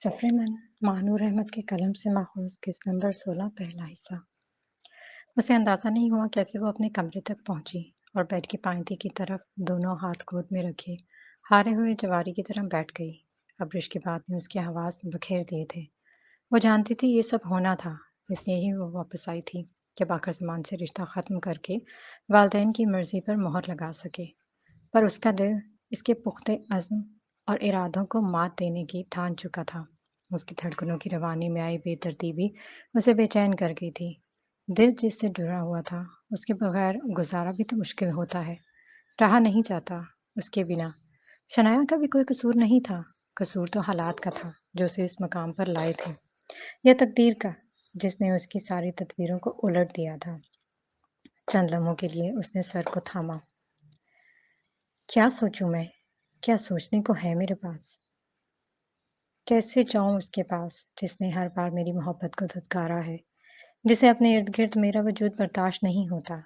सफ़र मन महानूर अहमद के कलम से माखूज़ किस्त नंबर 16 पहला हिस्सा। उसे अंदाज़ा नहीं हुआ कैसे वो अपने कमरे तक पहुंची और बेड की पायंती की तरफ दोनों हाथ गोद में रखे हारे हुए जवारी की तरह बैठ गई। अब रिश्क की बात ने उसके हवास बखेर दिए थे। वो जानती थी ये सब होना था, इसलिए ही वो वापस आई थी कि बाकर जमान से रिश्ता ख़त्म करके वालदैन की मर्ज़ी पर मोहर लगा सके। पर उसका दिल इसके पुख्ते अज़्म और इरादों को मात देने की ठान चुका था। उसकी धड़कनों की रवानी में आई बेतरतीबी उसे बेचैन कर गई थी। दिल जिससे जुड़ा हुआ था, उसके बगैर गुजारा भी तो मुश्किल होता है। रहा नहीं जाता उसके बिना। शनाया का भी कोई कसूर नहीं था। कसूर तो हालात का था जो उसे इस मकाम पर लाए थे, या तकदीर का जिसने उसकी सारी तदबीरों को उलट दिया था। चंद लम्हों के लिए उसने सर को थामा। क्या सोचूं मैं? क्या सोचने को है मेरे पास? कैसे जाऊं उसके पास जिसने हर बार मेरी मोहब्बत को धुतकारा है, जिसे अपने इर्द गिर्द मेरा वजूद बर्दाश्त नहीं होता।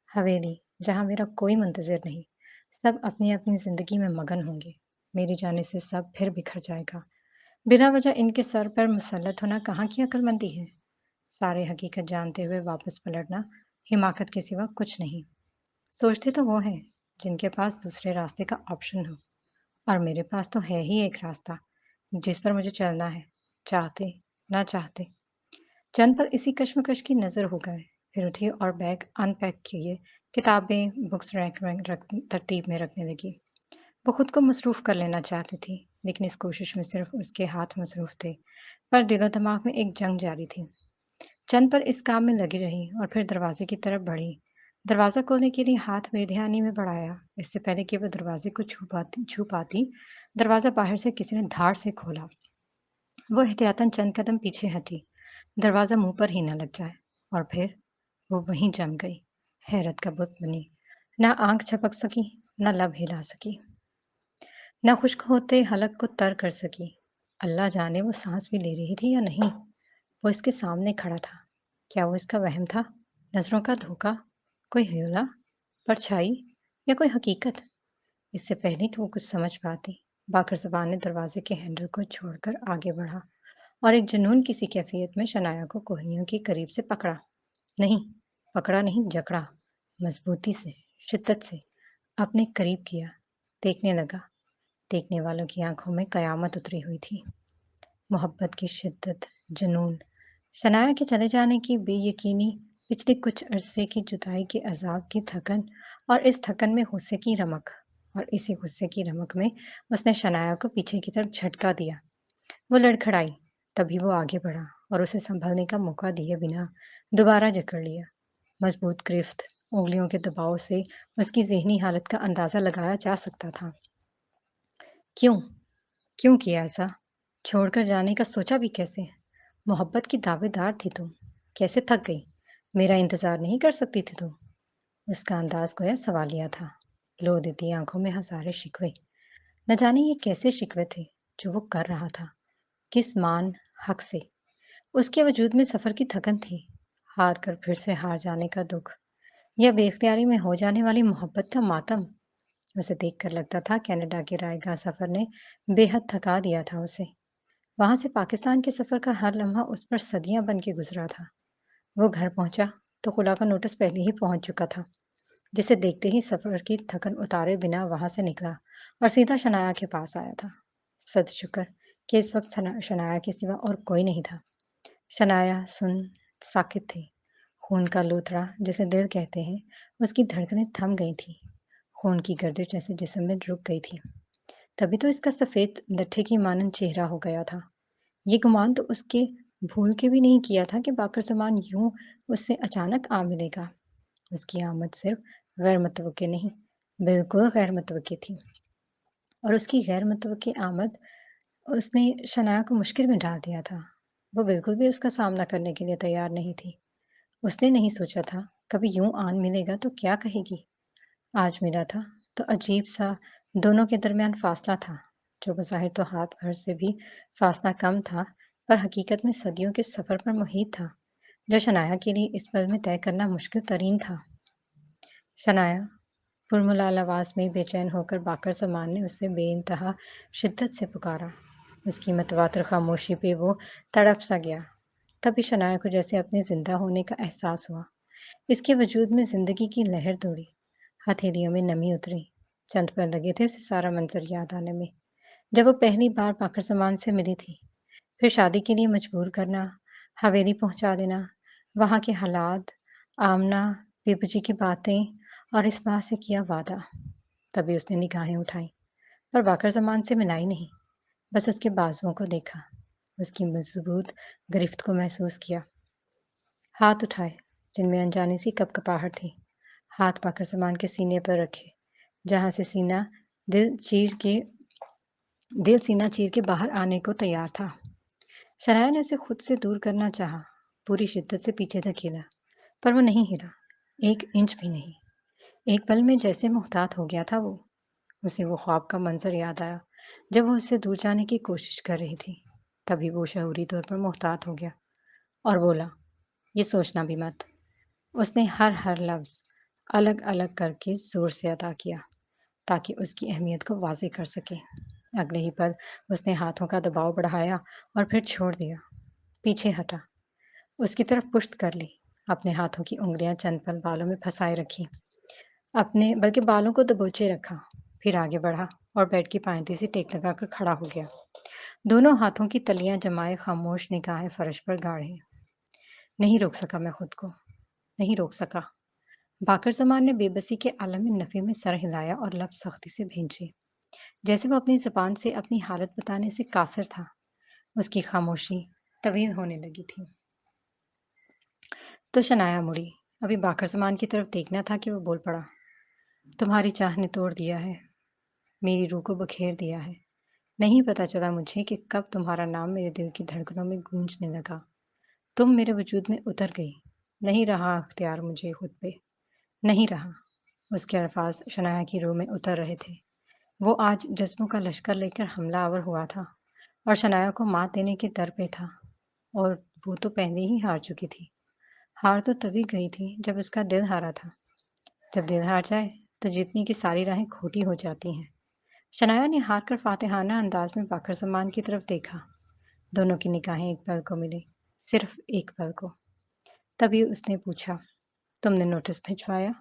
हवेली जहां मेरा कोई मुंतजिर नहीं, सब अपनी अपनी जिंदगी में मगन होंगे। मेरी जाने से सब फिर बिखर जाएगा। बिना वजह इनके सर पर मुसल्लत होना कहाँ की अक्लमंदी है। सारे हकीकत जानते हुए वापस पलटना हिमाकत के सिवा कुछ नहीं। सोचते तो वो हैं जिनके पास दूसरे रास्ते का ऑप्शन हो, और मेरे पास तो है ही एक रास्ता जिस पर मुझे चलना है, चाहते ना चाहते। चंद पर इसी कश्मकश की नजर हो गए। फिर उठी और बैग अनपैक किए, किताबें बुक्स रैक में तरतीब में रखने लगी। वो खुद को मसरूफ कर लेना चाहती थी, लेकिन इस कोशिश में सिर्फ उसके हाथ मसरूफ थे। पर दिलो दिमाग में एक जंग जारी थी। चंद पर इस काम में लगी रही और फिर दरवाजे की तरफ बढ़ी। दरवाजा खोलने के लिए हाथ बेध्यानी में बढ़ाया। इससे पहले कि वो दरवाजे को छू पाती, दरवाजा बाहर से किसी ने धार से खोला। वो एहतियातन चंद कदम पीछे हटी, दरवाजा मुंह पर ही न लग जाए। और फिर वो वहीं जम गई, हैरत का बुत बनी। ना आंख झपक सकी, न लब हिला सकी, न खुश्क होते हलक को तर कर सकी। अल्लाह जाने वो सांस भी ले रही थी या नहीं। वो इसके सामने खड़ा था। क्या वो इसका वहम था? नजरों का धोखा? कोई ह्यला? परछाई? या कोई हकीकत? इससे पहले कि वो कुछ समझ पाती, बाकर ज़बान ने दरवाजे के हैंडल को छोड़कर आगे बढ़ा और एक जुनून किसी कैफियत में शनाया को कोहनियों के करीब से पकड़ा। नहीं, पकड़ा नहीं, जकड़ा। मजबूती से, शिद्दत से अपने करीब किया। देखने लगा। देखने वालों की आंखों में कयामत उतरी हुई थी। मोहब्बत की शिद्दत, जुनून, शनाया के चले जाने की बेयकीनी, पिछले कुछ अरसे की जुदाई के अजाब की थकन, और इस थकन में गुस्से की रमक। और इसी गुस्से की रमक में उसने शनाया को पीछे की तरफ झटका दिया। वो लड़खड़ाई। तभी वो आगे बढ़ा और उसे संभलने का मौका दिए बिना दोबारा जकड़ लिया। मजबूत गिरफ्त, उंगलियों के दबाव से उसकी ज़हनी हालत का अंदाज़ा लगाया जा सकता था। क्यों? क्यों किया ऐसा? छोड़कर जाने का सोचा भी कैसे? मोहब्बत की दावेदार थी तुम। कैसे थक गई? मेरा इंतज़ार नहीं कर सकती थी तुम? उसका अंदाज़ गोया सवालिया था। लो देती आंखों में हज़ारे शिकवे। न जाने ये कैसे शिकवे थे जो वो कर रहा था। किस मान, हक से? उसके वजूद में सफ़र की थकन थी, हार कर फिर से हार जाने का दुख, या बेख्तियारी में हो जाने वाली मोहब्बत का मातम। उसे देखकर लगता था कनाडा के रायगा सफ़र ने बेहद थका दिया था उसे। वहां से पाकिस्तान के सफ़र का हर लम्हा उस पर सदियां बन के गुजरा था। वो घर पहुंचा तो खुला का नोटिस पहले ही पहुंच चुका था, जिसे देखते ही सफ़र की थकन उतारे बिना वहां से निकला और सीधा शनाया के पास आया था। सद शुक्र कि इस वक्त शनाया के सिवा और कोई नहीं था। शनाया सुन, साकित थी। खून का लूथड़ा जिसे दिल कहते हैं, उसकी धड़कनें थम गई थी। खून की गर्दिश जैसे जिस्म में रुक गई थी। तभी तो इसका सफ़ेद लट्ठे की मानंद चेहरा हो गया था। ये गुमान तो उसके भूल के भी नहीं किया था कि बाकर ज़मान यूं उससे अचानक आ मिलेगा। उसकी आमद सिर्फ गैर मुतवक्के नहीं, बिल्कुल गैर मुतवक्के थी। और उसकी गैर मुतवक्के आमद उसने शनाया को मुश्किल में डाल दिया था। वो बिल्कुल भी उसका सामना करने के लिए तैयार नहीं थी। उसने नहीं सोचा था कभी यूं आन मिलेगा तो क्या कहेगी। आज मिला था तो अजीब सा दोनों के दरमियान फासला था, जो बज़ाहिर तो हाथ भर से भी फासला कम था, पर हकीकत में सदियों के सफ़र पर मुहित था, जो शनाया के लिए इस पल में तय करना मुश्किल तरीन था। शनाया, पुरमुलाल आवाज़ में बेचैन होकर बाकर ज़मान ने उसे बेइंतहा शिद्दत से पुकारा। اس کی متواتر خاموشی پہ وہ تڑپ سا گیا۔ تبھی شنایا کو جیسے اپنے زندہ ہونے کا احساس ہوا۔ اس کے وجود میں زندگی کی لہر دوڑی، ہتھیلیوں میں نمی اتری۔ چند پل لگے تھے اسے سارا منظر یاد آنے میں، جب وہ پہلی بار باقر زمان سے ملی تھی، پھر شادی کے لیے مجبور کرنا، حویلی پہنچا دینا، وہاں کے حالات، آمنہ، بیبو جی کی باتیں اور اس بات سے کیا وعدہ۔ تبھی اس نے نگاہیں اٹھائیں، پر باقر زمان سے ملا ہی نہیں، بس اس کے بازوؤں کو دیکھا، اس کی مضبوط گرفت کو محسوس کیا۔ ہاتھ اٹھائے جن میں انجانی سی کپ کپاہٹ تھی، ہاتھ باقر زمان کے سینے پر رکھے، جہاں سے دل سینہ چیر کے باہر آنے کو تیار تھا۔ شنایا نے اسے خود سے دور کرنا چاہا، پوری شدت سے پیچھے دھکیلا، پر وہ نہیں ہلا، ایک انچ بھی نہیں۔ ایک پل میں جیسے محتاط ہو گیا تھا وہ۔ اسے وہ خواب کا منظر یاد آیا جب وہ اس سے دور جانے کی کوشش کر رہی تھی۔ تبھی وہ شعوری طور پر محتاط ہو گیا اور بولا، یہ سوچنا بھی مت۔ اس نے ہر لفظ الگ الگ کر کے زور سے ادا کیا تاکہ اس کی اہمیت کو واضح کر سکے۔ اگلے ہی پل اس نے ہاتھوں کا دباؤ بڑھایا اور پھر چھوڑ دیا، پیچھے ہٹا، اس کی طرف پشت کر لی، اپنے ہاتھوں کی انگلیاں چند پل بالوں میں پھنسائے رکھی، بلکہ بالوں کو دبوچے رکھا، پھر آگے بڑھا اور بیڈ کی پائنتی سے ٹیک لگا کر کھڑا ہو گیا، دونوں ہاتھوں کی تلیاں جمائے خاموش نگاہیں فرش پر گاڑے۔ نہیں روک سکا میں خود کو، نہیں روک سکا۔ باقر زمان نے بے بسی کے عالم نفی میں سر ہلایا اور لب سختی سے بھینچے، جیسے وہ اپنی زبان سے اپنی حالت بتانے سے قاصر تھا۔ اس کی خاموشی طویل ہونے لگی تھی۔ تو شنایا مڑی، ابھی باقر زمان کی طرف دیکھنا تھا کہ وہ بول پڑا، تمہاری چاہ نے توڑ دیا ہے، میری روح کو بکھیر دیا ہے۔ نہیں پتا چلا مجھے کہ کب تمہارا نام میرے دل کی دھڑکنوں میں گونجنے لگا۔ تم میرے وجود میں اتر گئی، نہیں رہا اختیار مجھے خود پہ، نہیں رہا۔ اس کے الفاظ شنایا کی روح میں اتر رہے تھے۔ وہ آج جذبوں کا لشکر لے کر حملہ آور ہوا تھا اور شنایا کو مات دینے کے در پہ تھا، اور وہ تو پہلے ہی ہار چکی تھی۔ ہار تو تبھی گئی تھی جب اس کا دل ہارا تھا۔ جب دل ہار جائے تو جیتنے کی ساری راہیں کھوٹی ہو جاتی ہیں۔ شنایا نے ہار کر فاتحانہ انداز میں باقر زمان کی طرف دیکھا۔ دونوں کی نگاہیں ایک پل کو ملی، صرف ایک پل کو۔ تبھی اس نے پوچھا، تم نے نوٹس بھجوایا؟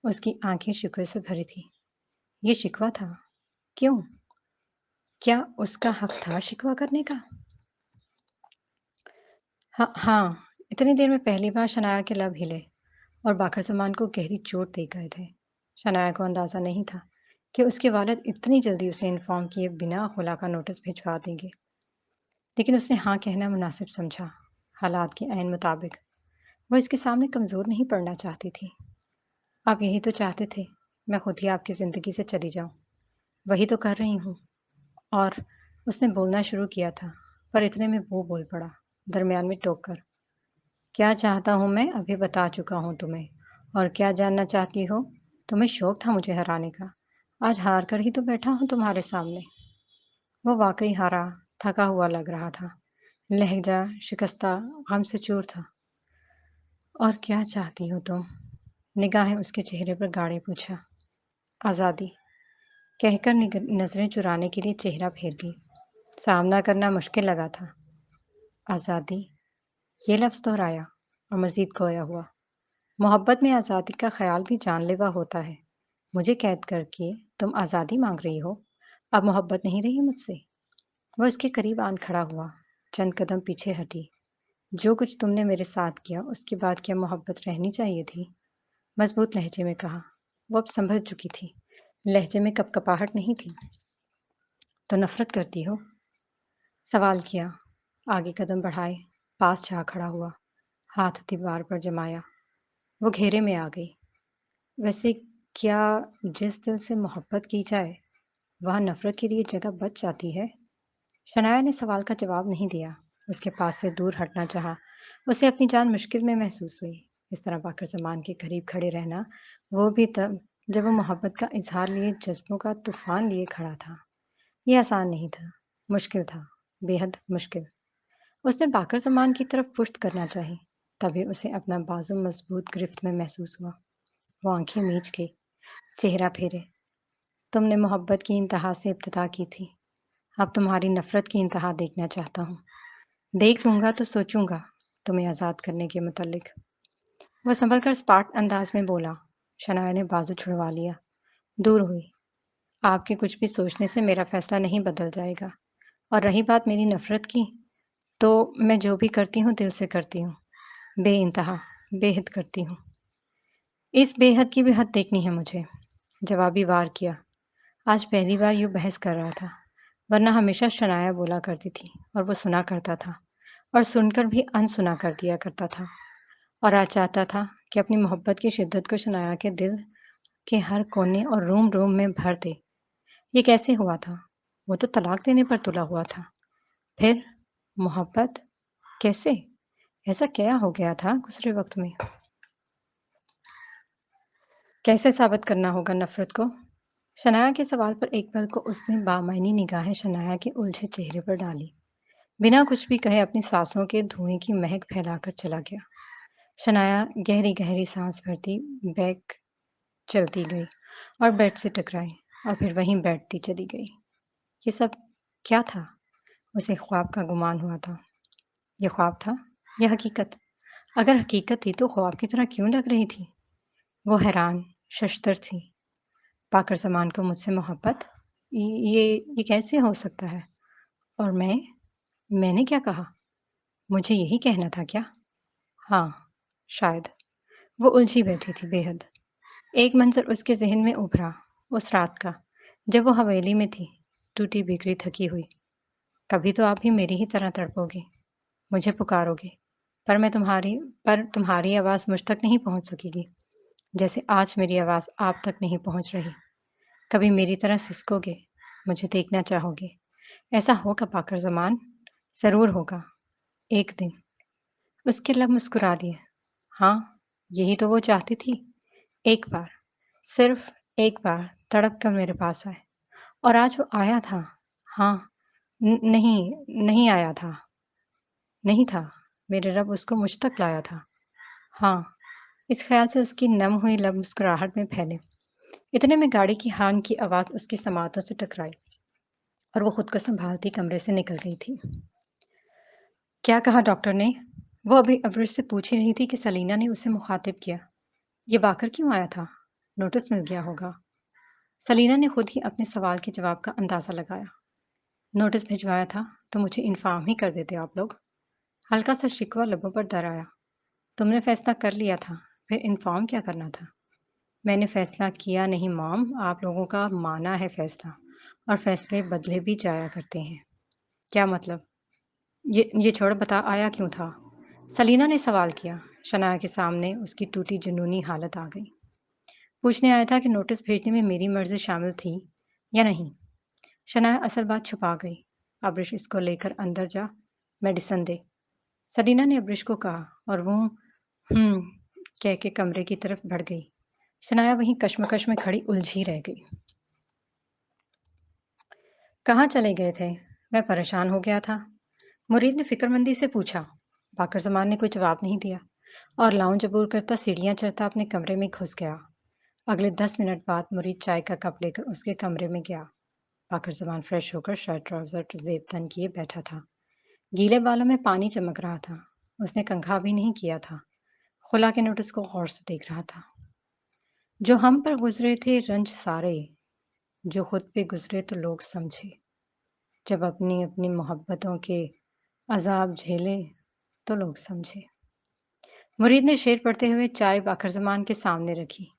اس کی آنکھیں شکوے سے بھری تھی۔ یہ شکوہ تھا؟ کیوں؟ کیا اس کا حق تھا شکوہ کرنے کا؟ ہاں، اتنی دیر میں پہلی بار شنایا کے لب ہلے اور باقر زمان کو گہری چوٹ دے گئے تھے۔ شنایا کو اندازہ نہیں تھا کہ اس کے والد اتنی جلدی اسے انفارم کیے بنا خلا کا نوٹس بھجوا دیں گے، لیکن اس نے ہاں کہنا مناسب سمجھا۔ حالات کے عین مطابق وہ اس کے سامنے کمزور نہیں پڑنا چاہتی تھی۔ آپ یہی تو چاہتے تھے میں خود ہی آپ کی زندگی سے چلی جاؤں، وہی تو کر رہی ہوں۔ اور اس نے بولنا شروع کیا تھا، پر اتنے میں وہ بول پڑا، درمیان میں ٹوک کر، کیا چاہتا ہوں میں ابھی بتا چکا ہوں تمہیں، اور کیا جاننا چاہتی ہو؟ تمہیں شوق تھا مجھے ہرانے کا، آج ہار کر ہی تو بیٹھا ہوں تمہارے سامنے۔ وہ واقعی ہارا، تھکا ہوا لگ رہا تھا، لہجہ شکستہ، غم سے چور تھا۔ اور کیا چاہتی ہو تم؟ نگاہیں اس کے چہرے پر گاڑے پوچھا۔ آزادی، کہہ کر نظریں چرانے کے لیے چہرہ پھیر لی۔ سامنا کرنا مشکل لگا تھا۔ آزادی، یہ لفظ دہرایا اور مزید گویا ہوا، محبت میں آزادی کا خیال بھی جان لیوا ہوتا ہے۔ مجھے قید کر کے تم آزادی مانگ رہی ہو؟ اب محبت نہیں رہی مجھ سے؟ وہ اس کے قریب آن کھڑا ہوا، چند قدم پیچھے ہٹی۔ جو کچھ تم نے میرے ساتھ کیا اس کے بعد کیا محبت رہنی چاہیے تھی؟ مضبوط لہجے میں کہا۔ وہ اب سنبھل چکی تھی، لہجے میں کپ کپاہٹ نہیں تھی۔ تو نفرت کرتی ہو؟ سوال کیا، آگے قدم بڑھائے، پاس جا کھڑا ہوا، ہاتھ دیوار پر جمایا۔ وہ گھیرے میں آ گئی۔ ویسے کیا جس دل سے محبت کی جائے وہاں نفرت کے لیے جگہ بچ جاتی ہے؟ شنایا نے سوال کا جواب نہیں دیا، اس کے پاس سے دور ہٹنا چاہا۔ اسے اپنی جان مشکل میں محسوس ہوئی۔ اس طرح باقر زمان کے قریب کھڑے رہنا، وہ بھی تب جب وہ محبت کا اظہار لیے جذبوں کا طوفان لیے کھڑا تھا، یہ آسان نہیں تھا، مشکل تھا، بے حد مشکل۔ اس نے باقر زمان کی طرف پشت کرنا چاہی، تبھی اسے اپنا بازو مضبوط گرفت میں محسوس ہوا۔ وہ آنکھیں میچ کے چہرہ پھیرے، تم نے محبت کی انتہا سے ابتدا کی تھی، अब तुम्हारी नफ़रत की इंतहा देखना चाहता हूँ। देख लूँगा तो सोचूँगा तुम्हें आज़ाद करने के मुतल्लिक। वो संभल कर स्पार्ट अंदाज में बोला। शनाया ने बाजू छुड़वा लिया। दूर हुई। आपके कुछ भी सोचने से मेरा फैसला नहीं बदल जाएगा। और रही बात मेरी नफ़रत की, तो मैं जो भी करती हूँ दिल से करती हूँ। बेइंतहा, बेहद करती हूँ। इस बेहद की भी हद देखनी है मुझे। जवाबी वार किया। आज पहली बार यूँ बहस कर रहा था, वरना हमेशा शनाया बोला करती थी और वो सुना करता था और सुनकर भी अनसुना कर दिया करता था। और आज चाहता था कि अपनी मोहब्बत की शिद्दत को शनाया के दिल के हर कोने और रोम-रोम में भर दे। ये कैसे हुआ था? वो तो तलाक देने पर तुला हुआ था। फिर मोहब्बत? कैसे? ऐसा क्या हो गया था गुज़रे वक़्त में? कैसे साबित करना होगा नफ़रत को? शनाया के सवाल पर एक पल को उसने बामायनी निगाहें शनाया के उलझे चेहरे पर डाली। बिना कुछ भी कहे अपनी सांसों के धुएं की महक फैलाकर चला गया। शनाया गहरी-गहरी सांस भरती बैग चलती गई और बेड से टकराई और फिर वहीं बैठती चली गई। ये सब क्या था? उसे ख्वाब का गुमान हुआ था। ये ख्वाब था या हकीकत? अगर हकीकत थी तो ख्वाब की तरह क्यों लग रही थी? वो हैरान, शशदर थी। पाकर ज़मान को मुझसे मोहब्बत? ये कैसे हो सकता है? और मैंने क्या कहा? मुझे यही कहना था क्या? हाँ, शायद। वो उलझी बैठी थी बेहद। एक मंज़र उसके ज़हन में उभरा, उस रात का, जब वो हवेली में थी, टूटी-बिखरी थकी हुई। कभी तो आप भी मेरी ही तरह तड़पोगे, मुझे पुकारोगे, पर मैं तुम्हारी पर तुम्हारी आवाज़ मुझ तक नहीं पहुँच सकेगी, जैसे आज मेरी आवाज़ आप तक नहीं पहुँच रही। कभी मेरी तरह सिसकोगे, मुझे देखना चाहोगे। ऐसा होगा पाकर ज़मान, ज़रूर होगा, एक दिन। उसके लब मुस्कुरा दिए। हाँ, यही तो वो चाहती थी। एक बार, सिर्फ़ एक बार तड़प कर मेरे पास आए। और आज वो आया था। हाँ, नहीं आया था, नहीं था। मेरे रब उसको मुझ तक लाया था। हाँ, इस ख़्याल से उसकी नम हुई लब मुस्कुराहट में फैले। इतने में गाड़ी की हॉर्न की आवाज़ उसकी समातों से टकराई और वो खुद को सँभालती कमरे से निकल गई थी। क्या कहा डॉक्टर ने? वो अभी अब्रिश से पूछ ही रही थी कि सलीना ने उसे मुखातिब किया। ये बाकर क्यों आया था? नोटिस मिल गया होगा। सलीना ने खुद ही अपने सवाल के जवाब का अंदाज़ा लगाया। नोटिस भिजवाया था तो मुझे इन्फॉर्म ही कर देते आप लोग। हल्का सा शिकवा लबों पर दर आया। तुमने फैसला कर लिया था, फिर इन्फॉर्म क्या करना था? मैंने फैसला किया नहीं मॉम, आप लोगों का माना है फैसला और फैसले बदले भी जाया करते हैं। क्या मतलब? ये छोड़ बता आया क्यों था? सलीना ने सवाल किया। शनाया के सामने उसकी टूटी जुनूनी हालत आ गई। पूछने आया था कि नोटिस भेजने में मेरी मर्ज़ी शामिल थी या नहीं। शनाया असल बात छुपा गई। अब्रिश इसको लेकर अंदर जा, मेडिसिन दे। सलीना ने अब्रिश को कहा और वो हम्म कह के कमरे की तरफ बढ़ गई। शनाया वहीं कश्मकश में खड़ी उलझी रह गई। कहाँ चले गए थे? मैं परेशान हो गया था। मुरीद ने फिक्रमंदी से पूछा। बाकर जमान ने कोई जवाब नहीं दिया और लाउंज अबूर करता सीढ़ियां चढ़ता अपने कमरे में घुस गया। अगले 10 मिनट बाद मुरीद चाय का कप लेकर उसके कमरे में गया। बाकर जमान फ्रेश होकर शर्ट ट्राउजर जेब तन किए बैठा था। गीले बालों में पानी चमक रहा था। उसने कंघा भी नहीं किया था। खुला के नोटिस को गौर से देख रहा था। जो हम पर गुजरे थे रंज सारे, जो खुद पे गुजरे तो लोग समझे। जब अपनी अपनी मोहब्बतों के अजाब झेले तो लोग समझे। मुरीद ने शेर पढ़ते हुए चाय बाकर जमान के सामने रखी।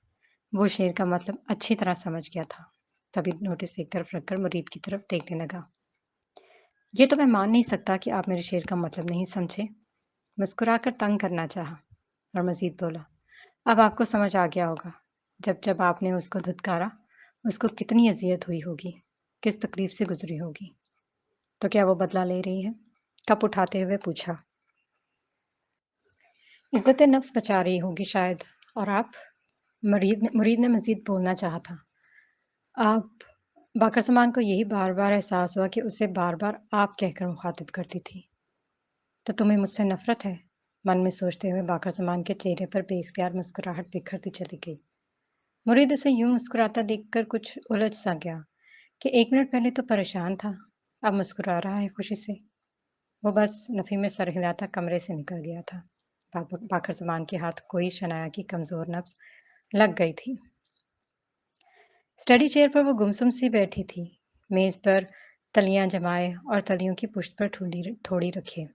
वो शेर का मतलब अच्छी तरह समझ गया था। तभी नोटिस एक तरफ रखकर मुरीद की तरफ देखने लगा। ये तो मैं मान नहीं सकता कि आप मेरे शेर का मतलब नहीं समझे। मुस्कुराकर तंग करना चाहा और मजीद बोला, अब आपको समझ आ गया होगा। जब जब आपने उसको धुतकारा, उसको कितनी अजियत हुई होगी, किस तकलीफ से गुजरी होगी। तो क्या वो बदला ले रही है? कप उठाते हुए पूछा। इज्जत नफ्स बचा रही होगी शायद। और आप? मुरीद ने मजीद बोलना चाहा था। आप बाकर समान को यही बार बार एहसास हुआ कि उसे बार बार आप कहकर मुखातिब करती थी। तो तुम्हें मुझसे नफरत है? मन में सोचते हुए बाकर समान के चेहरे पर बेख्तियार मुस्कुराहट बिखरती चली गई। मुरीद उसे यूं मुस्कुराता देखकर कुछ उलझ सा गया कि 1 मिनट पहले तो परेशान था, अब मुस्कुरा रहा है खुशी से। वो बस नफ़ी में सर हिलाता कमरे से निकल गया था। बाकर ज़मान के हाथ कोई शनाया की कमज़ोर नब्ज़ लग गई थी। स्टडी चेयर पर वो गुमसुम सी बैठी थी, मेज़ पर तलियां जमाए और तलियों की पुश्त पर थोड़ी थोड़ी रखे।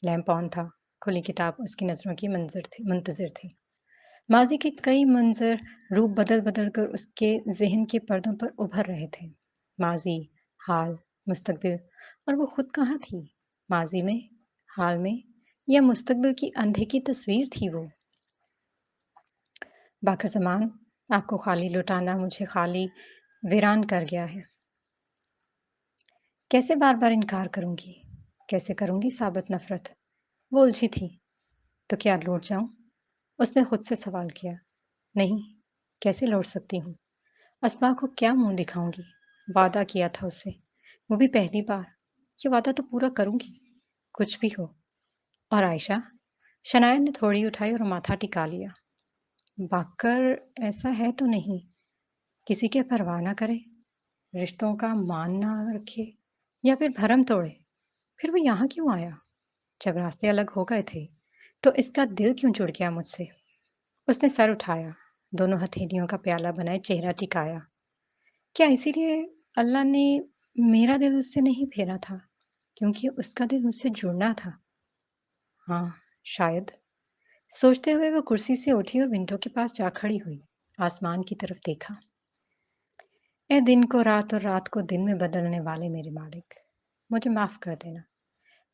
लैंप ऑन था, खुली किताब उसकी नज़रों की मुंतज़िर थी। माज़ी के कई मंज़र रूप बदल-बदल कर उसके ज़हन के पर्दों पर उभर रहे थे। माज़ी, हाल, मुस्तक़बिल और वो खुद कहाँ थी? माज़ी में, हाल में या मुस्तक़बिल की अंधे की तस्वीर थी वो? बाकर ज़मान, आपको खाली लौटाना मुझे खाली वीरान कर गया है। कैसे बार-बार इनकार करूँगी? कैसे करूँगी साबित नफ़रत? वो उलझी थी। तो क्या लौट जाऊँ? उसने खुद से सवाल किया। नहीं, कैसे लौट सकती हूँ? अस्मा को क्या मुँह दिखाऊँगी? वादा किया था उससे, वो भी पहली बार। ये वादा तो पूरा करूँगी, कुछ भी हो। और आयशा? शनाया ने थोड़ी उठाई और माथा टिका लिया। बाकर ऐसा है तो नहीं, किसी की परवाह ना करे, रिश्तों का मान ना रखे या फिर भरम तोड़े। फिर वो यहाँ क्यों आया? जब रास्ते अलग हो गए थे, तो इसका दिल क्यों जुड़ गया मुझसे? उसने सर उठाया, दोनों हथेलियों का प्याला बनाए चेहरा टिकाया। क्या इसीलिए अल्लाह ने मेरा दिल उससे नहीं फेरा था? क्योंकि उसका दिल मुझसे जुड़ना था? हाँ, शायद। सोचते हुए वो कुर्सी से उठी और विंडो के पास जा खड़ी हुई। आसमान की तरफ देखा। ए दिन को रात और रात को दिन में बदलने वाले मेरे मालिक, मुझे माफ कर देना।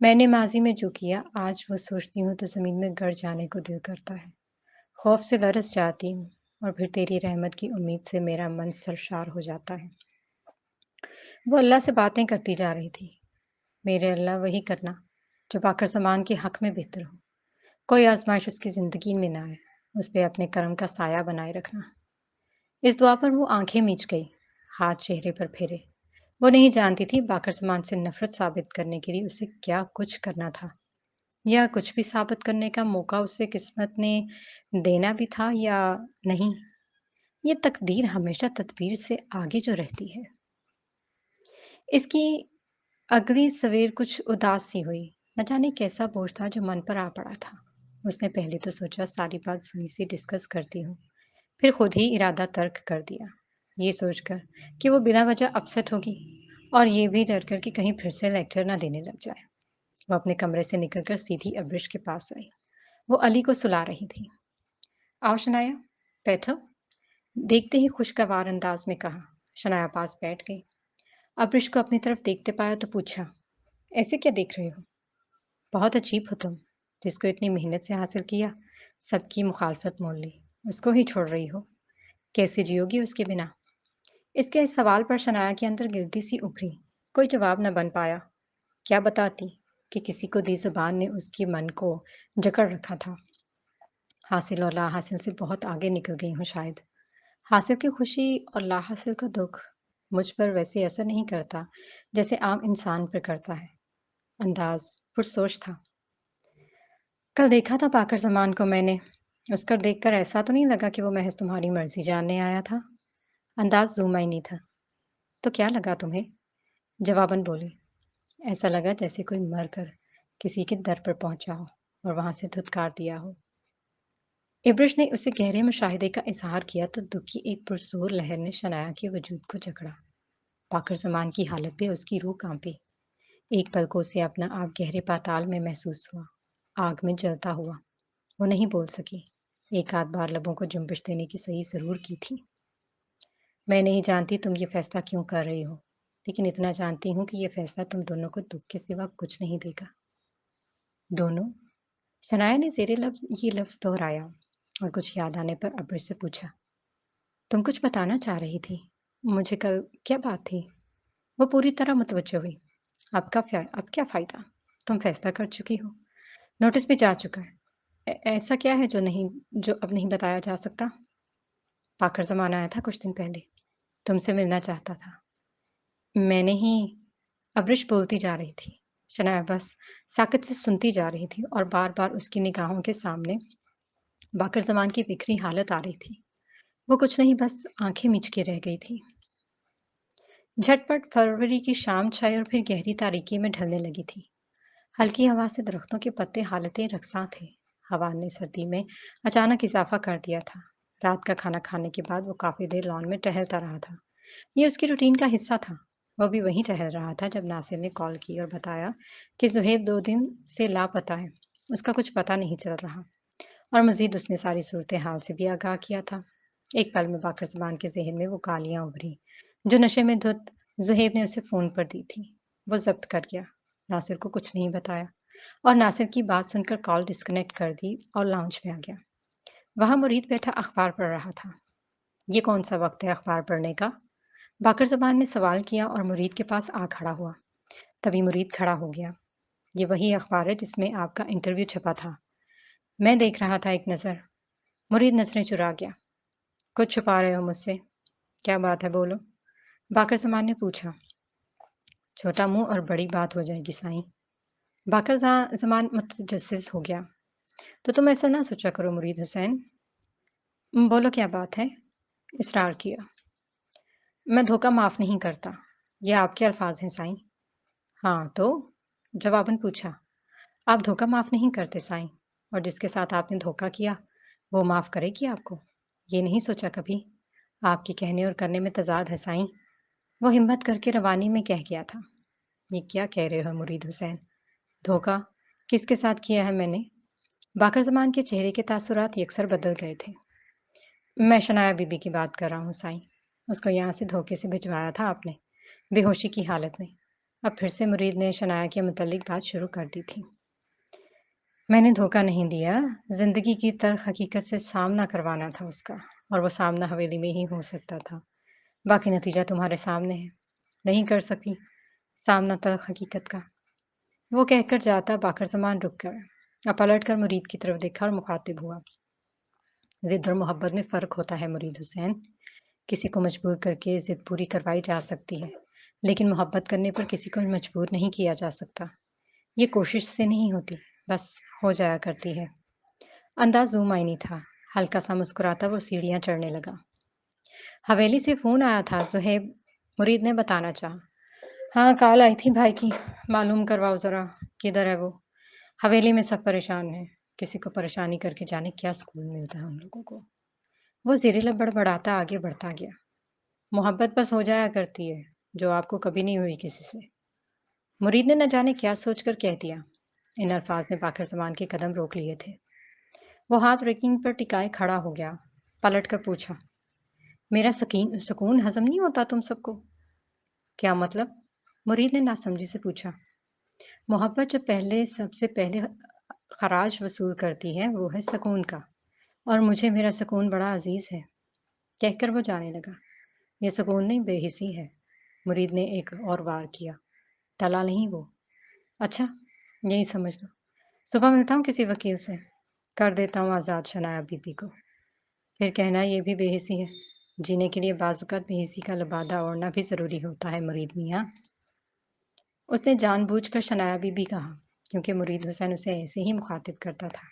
मैंने माजी में जो किया, आज वो सोचती हूँ तो ज़मीन में गड़ जाने को दिल करता है। खौफ से लरस जाती हूँ और फिर तेरी रहमत की उम्मीद से मेरा मन सरशार हो जाता है। वो अल्लाह से बातें करती जा रही थी। मेरे अल्लाह वही करना जो बाकर ज़मान के हक में बेहतर हो। कोई आजमाइश उसकी ज़िंदगी में ना आए। उस पे अपने कर्म का साया बनाए रखना। इस दुआ पर वो आंखें मीच गई, हाथ चेहरे पर फेरे। वो नहीं जानती थी बाकर ज़मान से नफरत साबित करने के लिए उसे क्या कुछ करना था, या कुछ भी साबित करने का मौका उसे किस्मत ने देना भी था या नहीं। ये तकदीर हमेशा तदबीर से आगे जो रहती है। इसकी अगली सवेर कुछ उदास सी हुई। न जाने कैसा बोझ था जो मन पर आ पड़ा था। उसने पहले तो सोचा सारी बात सुनी से डिस्कस करती हूँ, फिर खुद ही इरादा तर्क कर दिया, ये सोचकर कि वो बिना वजह अपसेट होगी, और ये भी डर कर कि कहीं फिर से लेक्चर ना देने लग जाए। वो अपने कमरे से निकलकर सीधी अब्रिश के पास आई। वो अली को सुला रही थी। आओ शनाया, बैठो। देखते ही खुशगवार अंदाज में कहा। शनाया पास बैठ गई। अब्रिश को अपनी तरफ देखते पाया तो पूछा, ऐसे क्या देख रहे हो? बहुत अजीब हो तुम, जिसको इतनी मेहनत से हासिल किया, सबकी मुखालफत मोल ली, उसको ही छोड़ रही हो। कैसे जियोगी उसके बिना? इसके इस सवाल पर शनाया के अंदर गिल्टी सी उभरी। कोई जवाब न बन पाया। क्या बताती कि किसी को दी जुबान ने उसके मन को जकड़ रखा था। हासिल और ला हासिल से बहुत आगे निकल गई हूँ शायद। हासिल की खुशी और ला हासिल का दुख मुझ पर वैसे असर नहीं करता जैसे आम इंसान पर करता है। अंदाज पुरसोच था। कल देखा था पाकर ज़मान को मैंने। उसका देखकर ऐसा तो नहीं लगा कि वो महज़ तुम्हारी मर्ज़ी जानने आया था। अंदाज़ ज़ूम-इन था। तो क्या लगा तुम्हें? जवाबन बोली। ऐसा लगा जैसे कोई मर कर किसी के दर पर पहुँचा हो और वहाँ से धुतकार दिया हो। इब्रिश ने उसे गहरे मुशाहिदे का इज़हार किया तो दुःख की एक पुरज़ोर लहर ने शनाया के वजूद को जकड़ा। पाकर ज़मान की हालत पे उसकी रूह काँपी। एक पल को उसे अपना आप गहरे पाताल में महसूस हुआ, आग में जलता हुआ। वो नहीं बोल सकी। एक आध बार लबों को जुम्बिश देने की सही ज़रूर की थी। मैं नहीं जानती तुम ये फ़ैसला क्यों कर रही हो, लेकिन इतना जानती हूँ कि ये फ़ैसला तुम दोनों को दुःख के सिवा कुछ नहीं देगा। दोनों? शनाया ने ज़ेरे लफ्ज़ ये लफ्ज़ दोहराया और कुछ याद आने पर अब्र से पूछा, तुम कुछ बताना चाह रही थी? मुझे कल क्या बात थी? वो पूरी तरह मुतवज्जो हुई। अब क्या फ़ायदा? तुम फ़ैसला कर चुकी हो। नोटिस भी जा चुका है। ऐसा क्या है जो अब नहीं बताया जा सकता? पाकर ज़मान आया था कुछ दिन पहले। तुमसे मिलना चाहता था। मैंने ही अब्रिश बोलती जा रही थी। शनाया बस साकित से सुनती जा रही थी और बार-बार उसकी निगाहों के सामने बाकर ज़मान की बिखरी हालत आ रही थी। वो कुछ नहीं बस आँखें मीच के रह गई थी। झटपट फरवरी की शाम छाई और फिर गहरी तारीकी में ढलने लगी थी। हल्की हवा से दरख्तों के पत्ते हालतें रकसां थे। हवा ने सर्दी में अचानक इजाफा कर दिया था। रात का खाना खाने के बाद वो काफी देर लॉन में टहलता रहा था। ये उसकी रूटीन का हिस्सा था। वो भी वहीं टहल रहा था जब नासिर ने कॉल की और बताया कि जुहेब 2 दिन से लापता है। उसका कुछ पता नहीं चल रहा। और मजीद उसने सारी सूरत हाल से भी आगाह किया था। एक पल में बाकर ज़ुबान के ज़हन में वो गालियां उभरी जो नशे में धुत ज़ुहैब ने उसे फ़ोन पर दी थी। वो ज़ब्त कर गया। नासिर को कुछ नहीं बताया और नासिर की बात सुनकर कॉल डिस्कनेक्ट कर दी और लाउंज में आ गया। वहां मुरीद बैठा अखबार पढ़ रहा था। ये कौन सा वक्त है अखबार पढ़ने का? बाकर ज़ुबान ने सवाल किया और मुरीद के पास आ खड़ा हुआ। तभी मुरीद खड़ा हो गया। ये वही अखबार है जिसमें आपका इंटरव्यू छपा था। मैं देख रहा था एक नज़र। मुरीद नजरें चुरा गया। कुछ छुपा रहे हो मुझसे? क्या बात है बोलो। बाकर ज़मान ने पूछा। छोटा मुंह और बड़ी बात हो जाएगी साईं। बाकर ज़मान मुतजस्सिस हो गया। तो तुम ऐसा ना सोचा करो मुरीद हुसैन। बोलो क्या बात है? इसरार किया। मैं धोखा माफ नहीं करता। ये आपके अल्फाज हैं साईं। हाँ तो? जवाबन पूछा। आप धोखा माफ नहीं करते साईं, और जिसके साथ आपने धोखा किया वो माफ करेगी आपको? ये नहीं सोचा कभी? आपके कहने और करने में तजाद है साईं। वो हिम्मत करके रवानी में कह गया था। ये क्या कह रहे हो मुरीद हुसैन? धोखा किसके साथ किया है मैंने? बाकर ज़मान के चेहरे के तासुरात यकसर बदल गए थे। मैं शनाया बीबी की बात कर रहा हूँ साईं। उसको यहाँ से धोखे से भिजवाया था आपने, बेहोशी की हालत में। अब फिर से मुरीद ने शनाया के मुतल्लिक बात शुरू कर दी थी। मैंने धोखा नहीं दिया। जिंदगी की तल्ख हकीकत से सामना करवाना था उसका, और वो सामना हवेली में ही हो सकता था। बाकी नतीजा तुम्हारे सामने है। नहीं कर सकी सामना तल्ख हकीकत का। वो कहकर जाता बाकर ज़मान रुक गया। अब पलट कर मुरीद की तरफ देखा और मुखातिब हुआ। जिद और मोहब्बत में फ़र्क होता है मुरीद हुसैन। किसी को मजबूर करके जिद पूरी करवाई जा सकती है, लेकिन मोहब्बत करने पर किसी को मजबूर नहीं किया जा सकता। ये कोशिश से नहीं होती, बस हो जाया करती है। अंदाज ज़ूम-आइनी था। हल्का सा मुस्कुराता वो सीढ़ियाँ चढ़ने लगा। हवेली से फ़ोन आया था ज़ुहैब, मुरीद ने बताना चाहा। हाँ, कॉल आई थी भाई की। मालूम करवाओ ज़रा, किधर है वो? हवेली में सब परेशान हैं। किसी को परेशानी करके जाने क्या सुकून मिलता है उन लोगों को। वो ज़ेरे-लब बड़बड़ाता आगे बढ़ता गया। मोहब्बत बस हो जाया करती है, जो आपको कभी नहीं हुई किसी से। मुरीद ने न जाने क्या सोचकर कह दिया। इन अल्फाज ने बाकर ज़मान के कदम रोक लिए थे। वो हाथ रेकिंग पर टिकाए खड़ा हो गया। पलट कर पूछा। मेरा सुकून हजम नहीं होता तुम सबको? क्या मतलब? मुरीद ने नासमझी से पूछा। मोहब्बत जो सबसे पहले खराज वसूल करती है वो है सुकून का, और मुझे मेरा सुकून बड़ा अजीज है। कहकर वो जाने लगा। ये सुकून नहीं, बेहिसी है। मुरीद ने एक और वार किया। टला नहीं वो। अच्छा, यही समझ लो। सुबह मिलता हूँ किसी वकील से, कर देता हूँ आज़ाद शनाया बीबी को। फिर कहना ये भी बेहिसी है। जीने के लिए बाज़-औक़ात बेहिसी का लिबादा ओढ़ना भी ज़रूरी होता है मुरीद मियाँ। उसने जानबूझकर शनाया बीबी कहा, क्योंकि मुरीद हुसैन उसे ऐसे ही मुखातिब करता था।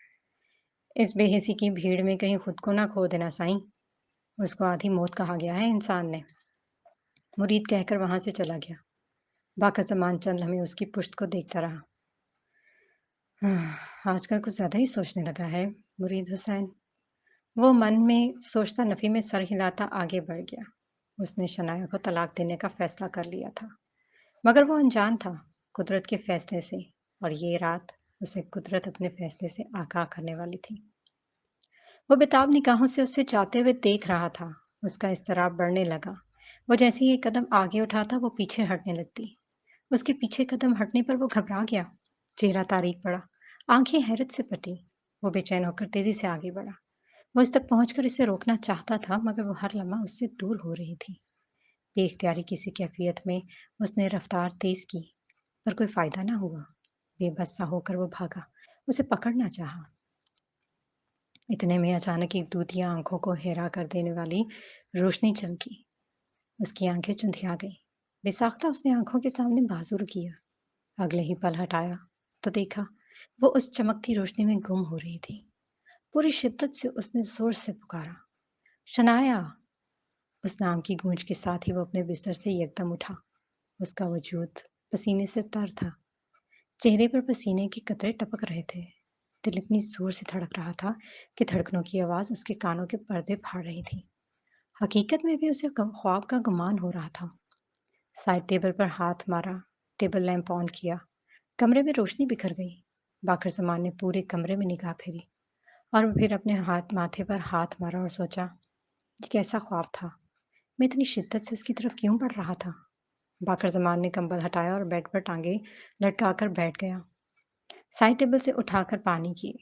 इस बेहिसी की भीड़ में कहीं खुद को ना खो देना साईं। उसको आधी मौत कहा गया है इंसान ने। मुरीद कहकर वहां से चला गया। बाकर ज़मान चंद लम्हे उसकी पुश्त को देखता रहा। आजकल कुछ ज्यादा ही सोचने लगा है मुरीद हुसैन। वो मन में सोचता नफी में सर हिलाता आगे बढ़ गया। उसने शनाया को तलाक देने का फैसला कर लिया था, मगर वो अनजान था कुदरत के फैसले से, और ये रात उसे कुदरत अपने फैसले से आगाह करने वाली थी। वो बेताब निगाहों से उसे जाते हुए देख रहा था। उसका इज़्तिराब बढ़ने लगा। वो जैसे ही एक कदम आगे उठाता वो पीछे हटने लगती। उसके पीछे कदम हटने पर वो घबरा गया। चेहरा तारीक पड़ा। आंखें हैरत से फटी। वो बेचैन होकर तेजी से आगे बढ़ा। वो इस तक पहुंचकर इसे रोकना चाहता था, मगर वो हर लम्हा उससे दूर हो रही थी। बेख्तियारी किसी कैफियत में उसने रफ्तार तेज की, पर कोई फायदा ना हुआ। बेबस सा होकर वो भागा। उसे पकड़ना चाहा। इतने में अचानक एक दूधिया आंखों को हैरा कर देने वाली रोशनी चमकी। उसकी आंखें चुंधिया गईं। बेसाख्ता उसने आंखों के सामने बाजू किया। अगले ही पल हटाया तो देखा वो उस चमकती रोशनी में गुम हो रही थी। पूरी शिद्दत से उसने जोर से पुकारा, शनाया। उस नाम की गूंज के साथ ही वो अपने बिस्तर से एकदम उठा। उसका वजूद पसीने से तर था। चेहरे पर पसीने के कतरे टपक रहे थे। दिल इतनी जोर से धड़क रहा था कि धड़कनों की आवाज उसके कानों के पर्दे फाड़ रही थी। हकीकत में भी उसे ख्वाब का गुमान हो रहा था। साइड टेबल पर हाथ मारा, टेबल लैंप ऑन किया। कमरे में रोशनी बिखर गई। बाकर जमान ने पूरे कमरे में निगाह फेरी और फिर अपने हाथ माथे पर हाथ मारा और सोचा, ये कैसा ख्वाब था? मैं इतनी शिद्दत से उसकी तरफ क्यों बढ़ रहा था? बाकर जमान ने कंबल हटाया और बेड पर टांगे लटकाकर बैठ गया। साइड टेबल से उठाकर पानी की।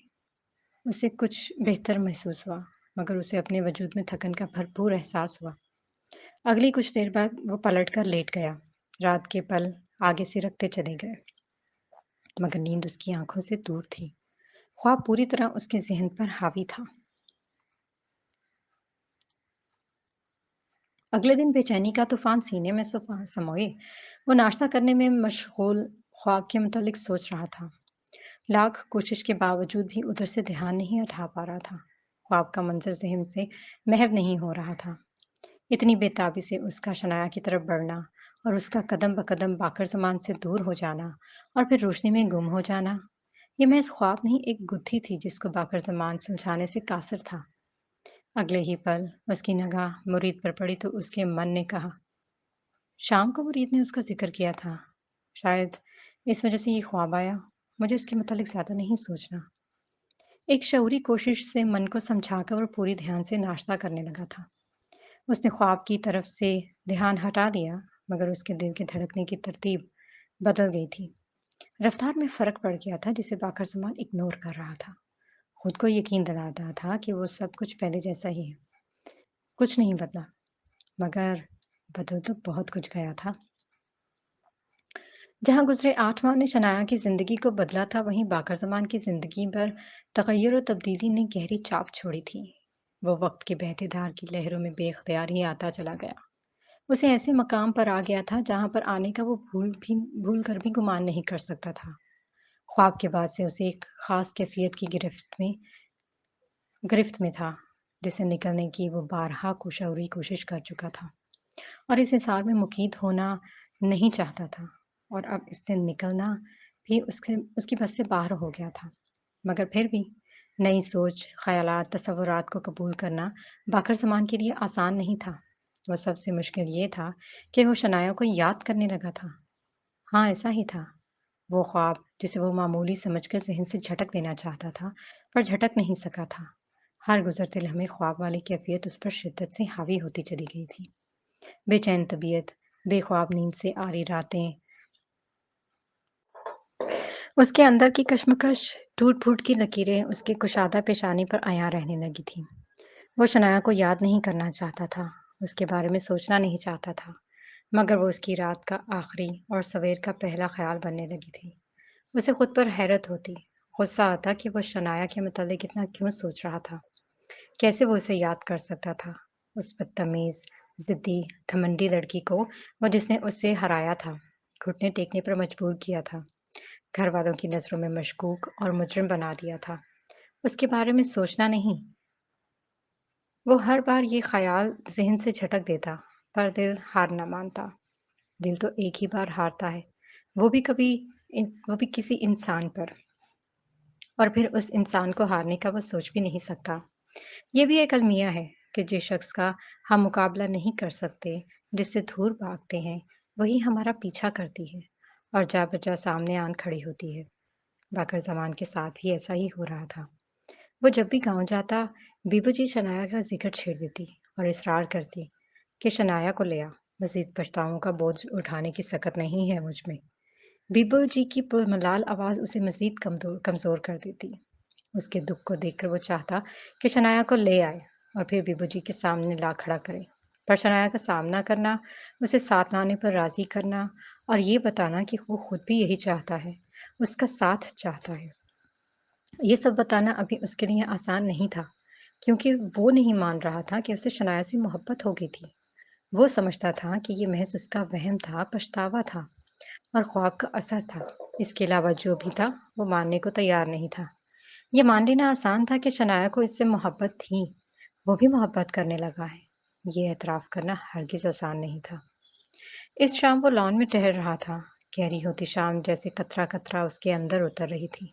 उसे कुछ बेहतर महसूस हुआ, मगर उसे अपने वजूद में थकन का भरपूर एहसास हुआ। अगली कुछ देर बाद वो पलटकर लेट गया। रात के पल आगे से रखते चले गए, मगर नींद उसकी आंखों से दूर थी। ख्वाब पूरी तरह उसके ज़हन पर हावी था। अगले दिन बेचैनी का तूफान सीने में समोए वो नाश्ता करने में मशगूल ख्वाब के मुतालिक सोच रहा था। लाख कोशिश के बावजूद भी उधर से ध्यान नहीं हटा पा रहा था। ख्वाब का मंजर ज़हन से महव नहीं हो रहा था। इतनी बेताबी से उसका शनाया की तरफ बढ़ना और उसका कदम ब कदम बाकर ज़मान से दूर हो जाना और फिर रोशनी में गुम हो जाना, ये महज़ ख्वाब नहीं, एक गुत्थी थी जिसको बाकर ज़मान सुलझाने से कासिर था। अगले ही पल उसकी निगाह मुरीद पर पड़ी तो उसके मन ने कहा, शाम को मुरीद ने उसका ज़िक्र किया था। शायद इस वजह से ये ख्वाब आया। मुझे उसके मुतालिक ज़्यादा नहीं सोचना। एक शऊरी कोशिश से मन को समझाकर वो पूरी ध्यान से नाश्ता करने लगा था। उसने ख्वाब की तरफ से ध्यान हटा दिया, मगर उसके दिल के धड़कने की तरतीब बदल गई थी। रफ्तार में फ़र्क पड़ गया था जिसे बाकर ज़मान इग्नोर कर रहा था। खुद को यकीन दिला रहा था कि वो सब कुछ पहले जैसा ही है। कुछ नहीं बदला, मगर बदल तो बहुत कुछ गया था। जहाँ गुज़रे 8 माह ने शनाया की ज़िंदगी को बदला था, वहीं बाकर ज़मान की ज़िंदगी पर तग़य्युर और तब्दीली ने गहरी छाप छोड़ी थी। वो वक़्त की बहती धार की लहरों में बेख्तियार ही आता चला गया। उसे ऐसे मकाम पर आ गया था जहाँ पर आने का वो भूल कर भी गुमान नहीं कर सकता था। ख्वाब के बाद से उसे एक ख़ास कैफ़ियत की गिरफ्त में था, जिससे निकलने की वो बारहा कुशौरी कोशिश कर चुका था और इस हिसार में मुक़ीद होना नहीं चाहता था और अब इससे निकलना भी उसकी बस से बाहर हो गया था। मगर फिर भी नई सोच, ख़यालात, तसव्वुरात को कबूल करना बाकर ज़मान के लिए आसान नहीं था। वो सबसे मुश्किल ये था कि वो शनाया को याद करने लगा था। हाँ, ऐसा ही था। वो ख्वाब जिसे वो मामूली समझकर ज़हन से झटक देना चाहता था, पर झटक नहीं सका था। हर गुज़रते लम्हे ख्वाब वाली कैफ़ियत उस पर शिद्दत से हावी होती चली गई थी। बेचैन तबीयत, बेख्वाब नींद से आरी रातें, उसके अंदर की कश्मकश, टूट-फूट की लकीरें उसकी कुशादा पेशानी पर अयां रहने लगी थीं। वो शनाया को याद नहीं करना चाहता था, उसके बारे में सोचना नहीं चाहता था, मगर वो उसकी रात का आखिरी और सवेर का पहला ख़्याल बनने लगी थी। उसे खुद पर हैरत होती, गुस्सा आता कि वो शनाया के मुतालिक इतना क्यों सोच रहा था। कैसे वो उसे याद कर सकता था? उस बदतमीज़, ज़िद्दी, घमंडी लड़की को, वो जिसने उसे हराया था, घुटने टेकने पर मजबूर किया था, घर वालों की नज़रों में मशकूक और मुजरिम बना दिया था। उसके बारे में सोचना नहीं, वो हर बार ये ख़याल ज़हन से झटक देता, पर दिल हार न मानता। दिल तो एक ही बार हारता है, वो भी किसी इंसान पर, और फिर उस इंसान को हारने का वो सोच भी नहीं सकता। ये भी एक अलमिया है कि जिस शख्स का हम मुकाबला नहीं कर सकते, जिससे दूर भागते हैं, वही हमारा पीछा करती है और जा बजा सामने आन खड़ी होती है। बाकर ज़मान के साथ भी ऐसा ही हो रहा था। वो जब भी गाँव जाता, बीबू जी शनाया का ज़िक्र छेड़ देती और इसरार करती कि शनाया को ले आ, मज़ीद पछतावों का बोझ उठाने की सकत नहीं है मुझ में। बीबू जी की पुरमलाल आवाज़ उसे मज़ीद कमज़ोर कर देती। उसके दुःख को देखकर वो चाहता कि शनाया को ले आए और फिर बीबू जी के सामने ला खड़ा करे। पर शनाया का सामना करना, उसे साथ लाने पर राज़ी करना और ये बताना कि वो खुद भी यही चाहता है, उसका साथ चाहता है। ये सब बताना अभी उसके लिए आसान नहीं था, क्योंकि वो नहीं मान रहा था कि उसे शनाया से मोहब्बत हो गई थी। वो समझता था कि ये महज़ उसका वहम था, पछतावा था और ख्वाब का असर था। इसके अलावा जो भी था, वो मानने को तैयार नहीं था। ये मान लेना आसान था कि शनाया को इससे मोहब्बत थी, वो भी मोहब्बत करने लगा है। یہ اعتراف کرنا ہرگز آسان نہیں تھا۔ اس شام وہ لان میں ٹہل رہا تھا۔ گہری ہوتی شام جیسے قطرہ قطرہ اس کے اندر اتر رہی تھی۔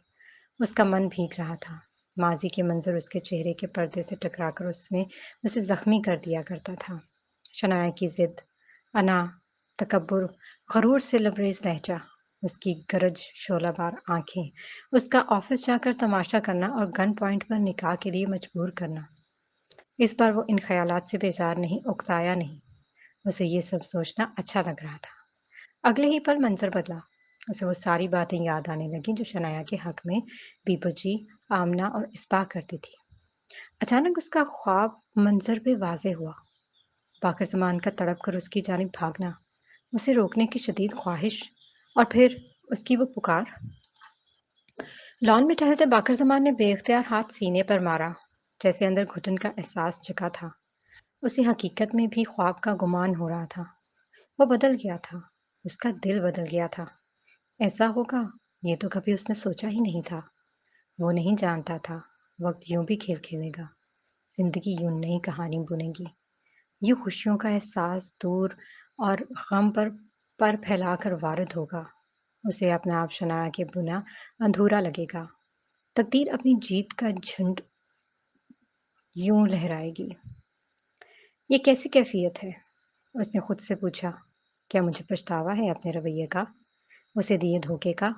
اس کا من بھیگ رہا تھا۔ ماضی کے منظر اس کے چہرے کے پردے سے ٹکرا کر اسے زخمی کر دیا کرتا تھا۔ شنایا کی ضد، انا، تکبر، غرور سے لبریز لہجہ، اس کی گرج شعلہ بار آنکھیں، اس کا آفس جا کر تماشا کرنا اور گن پوائنٹ پر نکاح کے لیے مجبور کرنا۔ اس بار وہ ان خیالات سے بیزار نہیں، اکتایا نہیں۔ اسے یہ سب سوچنا اچھا لگ رہا تھا۔ اگلے ہی پل منظر بدلا۔ اسے وہ ساری باتیں یاد آنے لگیں جو شنایا کے حق میں بیبو جی، آمنہ اور اسبا کرتی تھی۔ اچانک اس کا خواب منظر پہ واضح ہوا۔ باقر زمان کا تڑپ کر اس کی جانب بھاگنا، اسے روکنے کی شدید خواہش، اور پھر اس کی وہ پکار۔ لان میں ٹہلتے باقر زمان نے بے اختیار ہاتھ سینے پر مارا، جیسے اندر گھٹن کا احساس جگا تھا۔ اسے حقیقت میں بھی خواب کا گمان ہو رہا تھا۔ وہ بدل گیا تھا۔ اس کا دل بدل گیا تھا۔ ایسا ہوگا یہ تو کبھی اس نے سوچا ہی نہیں تھا۔ وہ نہیں جانتا تھا وقت یوں بھی کھیل کھیلے گا، زندگی یوں نئی کہانی بنے گی، یہ خوشیوں کا احساس دور اور غم پر پھیلا کر وارد ہوگا۔ اسے اپنا آپ شنایا کے بنا ادھورا لگے گا۔ تقدیر اپنی جیت کا جھنڈ یوں لہرائے گی۔ یہ کیسی کیفیت ہے؟ اس نے خود سے پوچھا۔ کیا مجھے پچھتاوا ہے اپنے رویے کا، اسے دیے دھوکے کا؟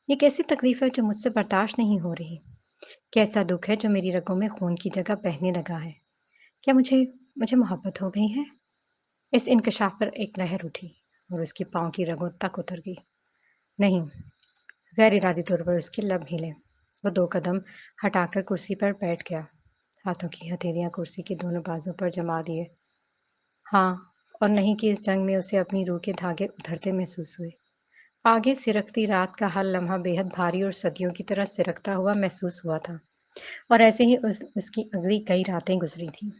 یہ کیسی تکلیف ہے جو مجھ سے برداشت نہیں ہو رہی؟ کیسا دکھ ہے جو میری رگوں میں خون کی جگہ بہنے لگا ہے؟ کیا مجھے محبت ہو گئی ہے؟ اس انکشاف پر ایک لہر اٹھی اور اس کی پاؤں کی رگوں تک اتر گئی۔ نہیں، غیر ارادی طور پر اس کے لب ہلے۔ وہ 2 قدم ہٹا کر کرسی پر بیٹھ گیا، ہاتھوں کی ہتھیلیاں کرسی کے دونوں بازو پر جما دیے۔ ہاں اور نہیں کہ اس جنگ میں اسے اپنی روح کے دھاگے اترتے محسوس ہوئے۔ آگے سرکتی رات کا ہر لمحہ بے حد بھاری اور صدیوں کی طرح سرکتا ہوا محسوس ہوا تھا، اور ایسے ہی اس کی اگلی کئی راتیں گزری تھیں۔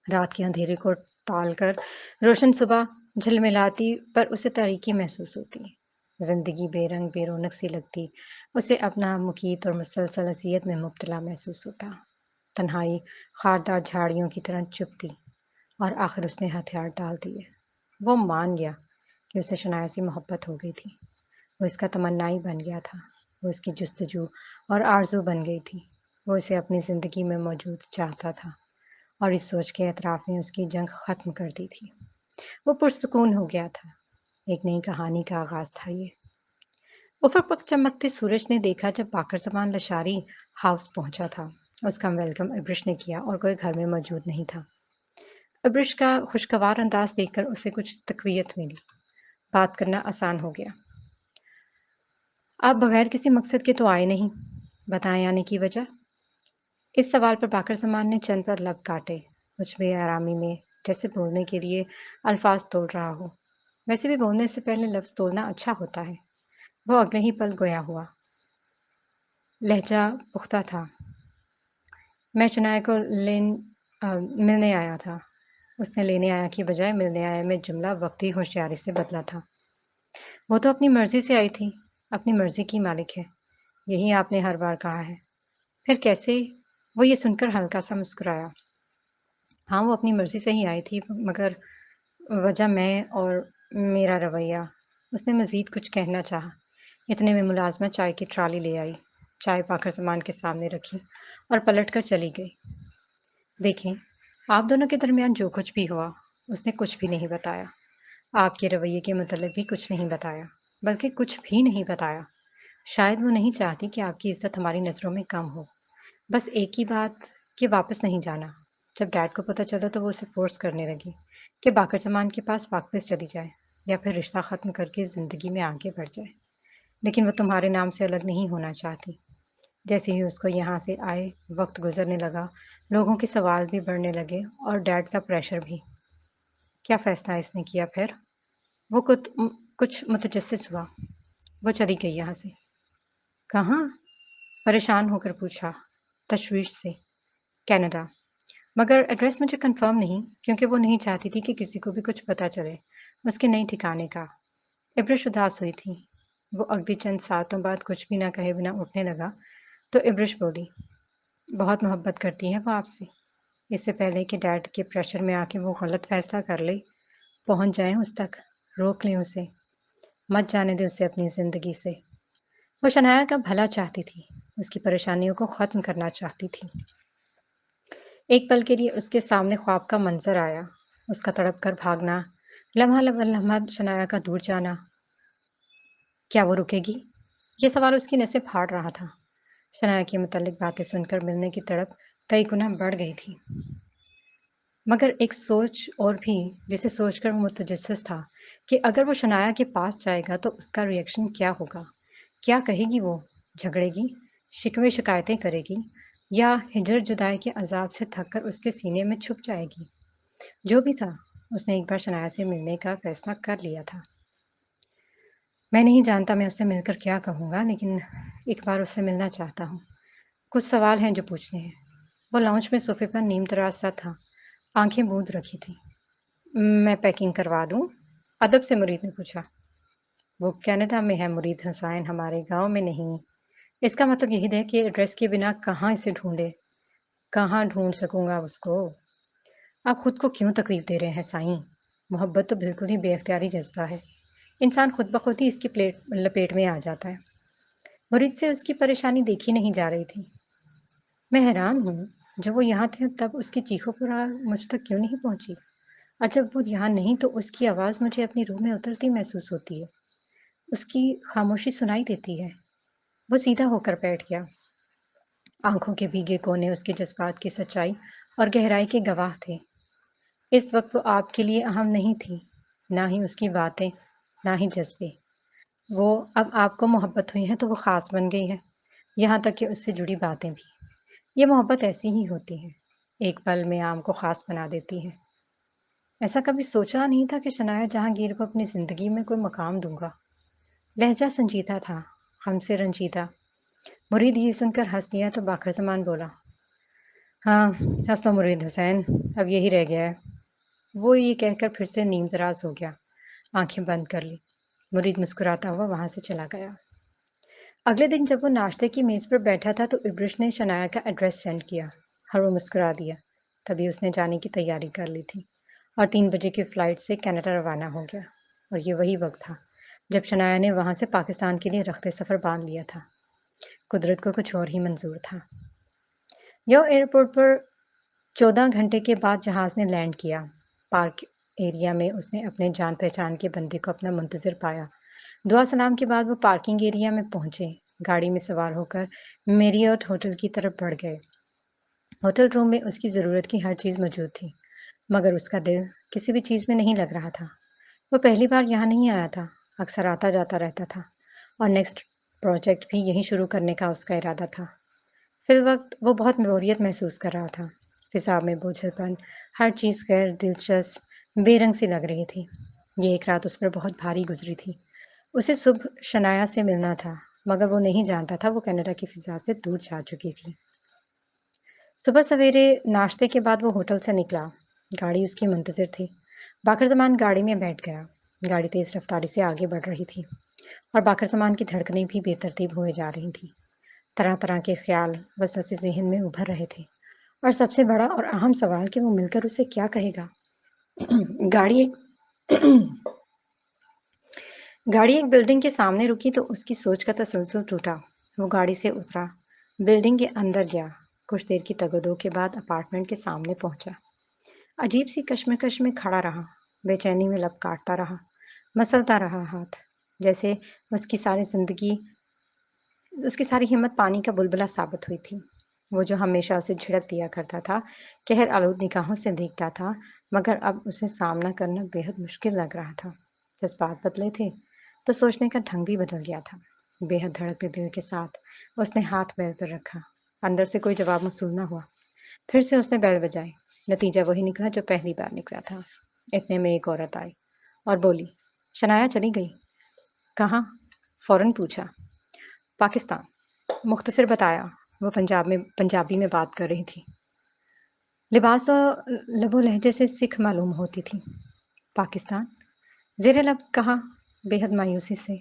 رات کے اندھیرے کو ٹال کر روشن صبح جھلملاتی پر اسے تاریکی محسوس ہوتی۔ زندگی بے رنگ بے رونق سی لگتی۔ اسے اپنا مقیت اور مسلسل اذیت میں مبتلا محسوس ہوتا۔ تنہائی خاردار جھاڑیوں کی طرح چپتی، اور آخر اس نے ہتھیار ڈال دیے۔ وہ مان گیا کہ اسے شنایا سے محبت ہو گئی تھی۔ وہ اس کا تمنائی بن گیا تھا۔ وہ اس کی جستجو اور آرزو بن گئی تھی۔ وہ اسے اپنی زندگی میں موجود چاہتا تھا، اور اس سوچ کے اطراف نے اس کی جنگ ختم کر دی تھی۔ وہ پرسکون ہو گیا تھا۔ ایک نئی کہانی کا آغاز تھا یہ۔ افق پر چمکتے سورج نے دیکھا جب باقر زمان لشاری ہاؤس پہنچا تھا۔ اس کا ویلکم ابرش نے کیا اور کوئی گھر میں موجود نہیں تھا۔ ابرش کا خوشگوار انداز دیکھ کر اسے کچھ تقویت ملی۔ بات کرنا آسان ہو گیا۔ آپ بغیر کسی مقصد کے تو آئے نہیں، بتائیں آنے کی وجہ؟ اس سوال پر باقر زمان نے چند پر لب کاٹے، کچھ بے آرامی میں، جیسے بولنے کے لیے الفاظ تول رہا ہو۔ ویسے بھی بولنے سے پہلے لفظ تولنا اچھا ہوتا ہے۔ وہ اگلے ہی پل گویا ہوا۔ لہجہ پختہ تھا۔ میں شنایا کو ملنے آیا تھا۔ اس نے لینے آیا کی بجائے ملنے آیا میں جملہ وقتی ہوشیاری سے بدلا تھا۔ وہ تو اپنی مرضی سے آئی تھی، اپنی مرضی کی مالک ہے، یہی آپ نے ہر بار کہا ہے۔ پھر کیسے؟ وہ یہ سن کر ہلکا سا مسکرایا۔ ہاں وہ اپنی مرضی سے ہی آئی تھی، مگر وجہ میں اور میرا رویہ۔ اس نے مزید کچھ کہنا چاہا، اتنے میں ملازمہ چائے کی ٹرالی لے آئی، چائے باقر زمان کے سامنے رکھی اور پلٹ کر چلی گئی۔ دیکھیں، آپ دونوں کے درمیان جو کچھ بھی ہوا، اس نے کچھ بھی نہیں بتایا۔ آپ کے رویے کے متعلق بھی کچھ نہیں بتایا، بلکہ کچھ بھی نہیں بتایا۔ شاید وہ نہیں چاہتی کہ آپ کی عزت ہماری نظروں میں کم ہو۔ بس ایک ہی بات کہ واپس نہیں جانا۔ جب ڈیڈ کو پتہ چلا تو وہ اسے فورس کرنے لگی کہ باقر زمان کے پاس واپس چلی جائے یا پھر رشتہ ختم کر کے زندگی میں آگے بڑھ جائے۔ لیکن وہ تمہارے نام سے الگ نہیں ہونا چاہتی۔ جیسے ہی اس کو یہاں سے آئے وقت گزرنے لگا، لوگوں کے سوال بھی بڑھنے لگے اور ڈیڈ کا پریشر بھی۔ کیا فیصلہ اس نے کیا پھر؟ وہ کچھ متجسس ہوا۔ وہ چلی گئی یہاں سے۔ کہاں؟ پریشان ہو کر پوچھا، تشویش سے۔ کینیڈا، مگر ایڈریس مجھے کنفرم نہیں، کیونکہ وہ نہیں چاہتی تھی کہ کسی کو بھی کچھ پتہ چلے اس کے نئے ٹھکانے کا۔ ابرش اداس ہوئی تھی۔ وہ اگلی چند ساعتوں بعد کچھ بھی نہ کہے بنا اٹھنے لگا تو ابرش بولی، بہت محبت کرتی ہے وہ آپ سے؟ اس سے پہلے کہ ڈیڈ کے پریشر میں آ کے وہ غلط فیصلہ کر لے، پہنچ جائیں اس تک، روک لیں اسے، مت جانے دیں اسے اپنی زندگی سے۔ وہ شنایا کا بھلا چاہتی تھی، اس کی پریشانیوں کو ختم کرنا چاہتی تھی۔ ایک پل کے لیے اس کے سامنے خواب کا منظر آیا، اس کا تڑپ کر بھاگنا، لمحہ لمحہ شنایا کا دور جانا۔ کیا وہ رکے گی؟ یہ سوال اس کی نسیں پھاڑ رہا تھا۔ شنایا کے متعلق باتیں سن کر ملنے کی تڑپ کئی گنا بڑھ گئی تھی، مگر ایک سوچ اور بھی جسے سوچ کر وہ متجسس تھا کہ اگر وہ شنایا کے پاس جائے گا تو اس کا ریئیکشن کیا ہوگا، کیا کہے گی وہ، جھگڑے گی، شکوے شکایتیں کرے گی، یا ہجر جدائی کے عذاب سے تھک کر اس کے سینے میں چھپ جائے گی۔ جو بھی تھا، اس نے ایک بار شنایا سے ملنے کا فیصلہ کر لیا تھا۔ میں نہیں جانتا میں اس سے مل کر کیا کہوں گا، لیکن ایک بار اس سے ملنا چاہتا ہوں۔ کچھ سوال ہیں جو پوچھنے ہیں۔ وہ لاؤنج میں صوفے پر نیم دراز سا تھا، آنکھیں بوند رکھی تھی۔ میں پیکنگ کروا دوں؟ ادب سے مرید نے پوچھا۔ وہ کینیڈا میں ہے مرید حسین، ہمارے گاؤں میں نہیں۔ اس کا مطلب یہی ہے کہ ایڈریس کے بنا کہاں اسے ڈھونڈے، کہاں ڈھونڈ سکوں گا اس کو؟ آپ خود کو کیوں تکلیف دے رہے ہیں سائیں؟ محبت تو بالکل ہی بے اختیاری جذبہ ہے، انسان خود بخود ہی اس کی لپیٹ میں آ جاتا ہے۔ مرید سے اس کی پریشانی دیکھی نہیں جا رہی تھی۔ میں حیران ہوں، جب وہ یہاں تھے تب اس کی چیخوں پر مجھ تک کیوں نہیں پہنچی، اور جب وہ یہاں نہیں تو اس کی آواز مجھے اپنی روح میں اترتی محسوس ہوتی ہے، اس کی خاموشی سنائی دیتی ہے۔ وہ سیدھا ہو کر بیٹھ گیا۔ آنکھوں کے بھیگے کونے اس کے جذبات کی سچائی اور گہرائی کے گواہ تھے۔ اس وقت وہ آپ کے لیے اہم نہیں تھی، نہ ہی اس کی باتیں، نہ ہی جذبے۔ وہ اب آپ کو محبت ہوئی ہے تو وہ خاص بن گئی ہے، یہاں تک کہ اس سے جڑی باتیں بھی۔ یہ محبت ایسی ہی ہوتی ہے، ایک پل میں عام کو خاص بنا دیتی ہے۔ ایسا کبھی سوچا نہیں تھا کہ شنایا جہانگیر کو اپنی زندگی میں کوئی مقام دوں گا۔ لہجہ سنجیدہ تھا، غم سے رنجیدہ۔ مرید یہ سن کر ہنس دیا تو باقر زمان بولا، ہاں ہنس لو مرید حسین، اب یہی رہ گیا ہے۔ وہ یہ کہہ کر پھر سے نیم دراز ہو گیا، آنکھیں بند کر لی۔ مرید مسکراتا ہوا وہاں سے چلا گیا۔ اگلے دن جب وہ ناشتے کی میز پر بیٹھا تھا تو ابرش نے شنایا کا ایڈریس سینڈ کیا اور وہ مسکرا دیا۔ تبھی اس نے جانے کی تیاری کر لی تھی اور 3 بجے کی فلائٹ سے کینیڈا روانہ ہو گیا، اور یہ وہی وقت تھا جب شنایا نے وہاں سے پاکستان کے لیے رخت سفر باندھ لیا تھا۔ قدرت کو کچھ اور ہی منظور تھا۔ یو ایئرپورٹ پر 14 گھنٹے کے بعد جہاز نے لینڈ کیا۔ پارک ایریا میں اس نے اپنے جان پہچان کے بندے کو اپنا منتظر پایا۔ دعا سلام کے بعد وہ پارکنگ ایریا میں پہنچے، گاڑی میں سوار ہو کر میریوٹ ہوٹل کی طرف بڑھ گئے۔ ہوٹل روم میں اس کی ضرورت کی ہر چیز موجود تھی، مگر اس کا دل کسی بھی چیز میں نہیں لگ رہا تھا۔ وہ پہلی بار یہاں نہیں آیا تھا، اکثر آتا جاتا رہتا تھا، اور نیکسٹ پروجیکٹ بھی یہیں شروع کرنے کا اس کا ارادہ تھا۔ فی الوقت وہ بہت بوریت محسوس کر رہا تھا، فضا میں بوجھل پن، ہر چیز غیر دلچسپ، بے رنگ سی لگ رہی تھی۔ یہ ایک رات اس پر بہت بھاری گزری تھی۔ اسے صبح شنایا سے ملنا تھا، مگر وہ نہیں جانتا تھا وہ کینیڈا کی فضا سے دور جا چکی تھی۔ صبح سویرے ناشتے کے بعد وہ ہوٹل سے نکلا، گاڑی اس کی منتظر تھی۔ باقر زمان گاڑی میں بیٹھ گیا، گاڑی تیز رفتاری سے آگے بڑھ رہی تھی اور باقر زمان کی دھڑکنیں بھی بے ترتیب ہوئے جا رہی تھیں۔ طرح طرح کے خیال وسوسے ذہن میں ابھر رہے تھے، اور سب سے بڑا اور اہم سوال کہ وہ مل کر اسے کیا کہے گا۔ گاڑی ایک بلڈنگ کے سامنے رکی تو اس کی سوچ کا تسلسل ٹوٹا۔ وہ گاڑی سے اترا، بلڈنگ کے اندر گیا، کچھ دیر کی تگ و دو کے بعد اپارٹمنٹ کے سامنے پہنچا۔ عجیب سی کشمکش میں کھڑا رہا، بے چینی میں لب کاٹتا رہا، مسلتا رہا ہاتھ، جیسے اس کی ساری ہمت پانی کا بلبلا ثابت ہوئی تھی۔ وہ جو ہمیشہ اسے جھڑک دیا کرتا تھا، قہر آلود نگاہوں سے دیکھتا تھا، مگر اب اسے سامنا کرنا بے حد مشکل لگ رہا تھا۔ جذبات بدلے تھے تو سوچنے کا ڈھنگ بھی بدل گیا تھا۔ بے حد دھڑکتے دل کے ساتھ اس نے ہاتھ بیل پر رکھا، اندر سے کوئی جواب موصول نہ ہوا۔ پھر سے اس نے بیل بجائی، نتیجہ وہی نکلا جو پہلی بار نکلا تھا۔ اتنے میں ایک عورت آئی اور بولی، شنایا چلی گئی؟ کہاں؟ فوراً پوچھا۔ پاکستان، مختصر بتایا۔ وہ پنجابی میں بات کر رہی تھی، لباس اور لب و لہجے سے سکھ معلوم ہوتی تھی۔ پاکستان؟ زیر لب کہا، بے حد مایوسی سے۔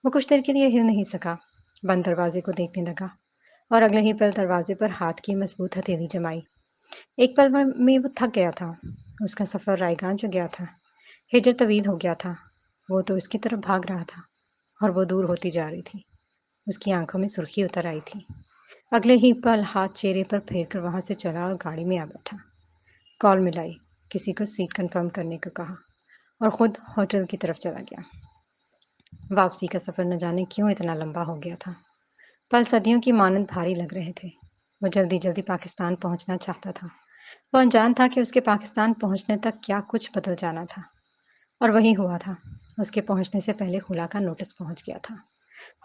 وہ کچھ دیر کے لیے ہل نہیں سکا، بند دروازے کو دیکھنے لگا اور اگلے ہی پل دروازے پر ہاتھ کی مضبوط ہتھیلی جمائی۔ एक पल भर में वो थक गया था। उसका सफ़र रायगंज जो गया था। हिजर तवील हो गया था। वो तो इसकी तरफ भाग रहा था और वो दूर होती जा रही थी। उसकी आंखों में सुर्खी उतर आई थी। अगले ही पल हाथ चेहरे पर फेर कर वहां से चला और गाड़ी में आ बैठा। कॉल मिलाई, किसी को सीट कंफर्म करने को कहा और खुद होटल की तरफ चला गया। वापसी का सफ़र न जाने क्यों इतना लंबा हो गया था। पल सदियों की मानद भारी लग रहे थे। वो जल्दी जल्दी पाकिस्तान पहुंचना चाहता था। वो अनजान था कि उसके पाकिस्तान पहुंचने तक क्या कुछ बदल जाना था। और वही हुआ था। उसके पहुंचने से पहले खुला का नोटिस पहुंच गया था।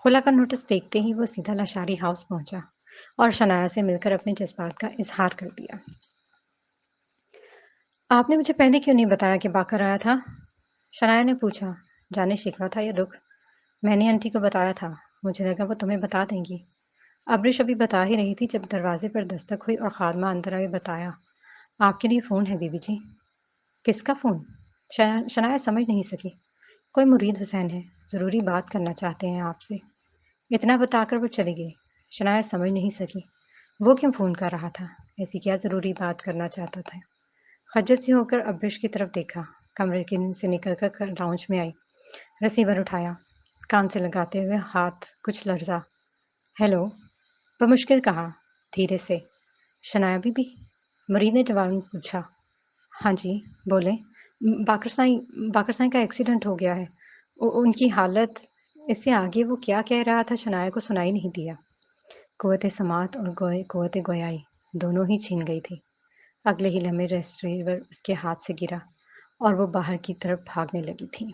खुला का नोटिस देखते ही वो सीधा लशारी हाउस पहुंचा और शनाया से मिलकर अपने जज्बात का इजहार कर दिया। आपने मुझे पहले क्यों नहीं बताया कि बाकर आया था? शनाया ने पूछा। जाने शिकवा था या दुख? मैंने आंटी को बताया था। मुझे लगा वो तुम्हें बता देंगी। अब्रिश अभी बता ही रही थी जब दरवाजे पर दस्तक हुई और खादमा अंदर आए बताया, आपके लिए फ़ोन है बीबी जी। किसका फ़ोन? शनाया समझ नहीं सकी। कोई मुरीद हुसैन है, ज़रूरी बात करना चाहते हैं आपसे। इतना बताकर वो चली गई। शनाया समझ नहीं सकी। वो क्यों फ़ोन कर रहा था? ऐसी क्या ज़रूरी बात करना चाहता था? खज्जल सी होकर अब्रिश की तरफ देखा। कमरे से निकलकर लाउंज में आई। रिसीवर उठाया। कान से लगाते हुए हाथ कुछ लर्जा। हेलो। बमुश्किल कहा, धीरे से। शनाया बीबी? मरीद ने जवाब में पूछा। हाँ जी, बोलें। बाकर साईं का एक्सीडेंट हो गया है। उनकी हालत। इससे आगे वो क्या कह रहा था शनाया को सुनाई नहीं दिया। कुव्वत समात और कुव्वत गोयाई दोनों ही छीन गई थी। अगले ही लम्हे रिसीवर उसके हाथ से गिरा और वो बाहर की तरफ भागने लगी थी।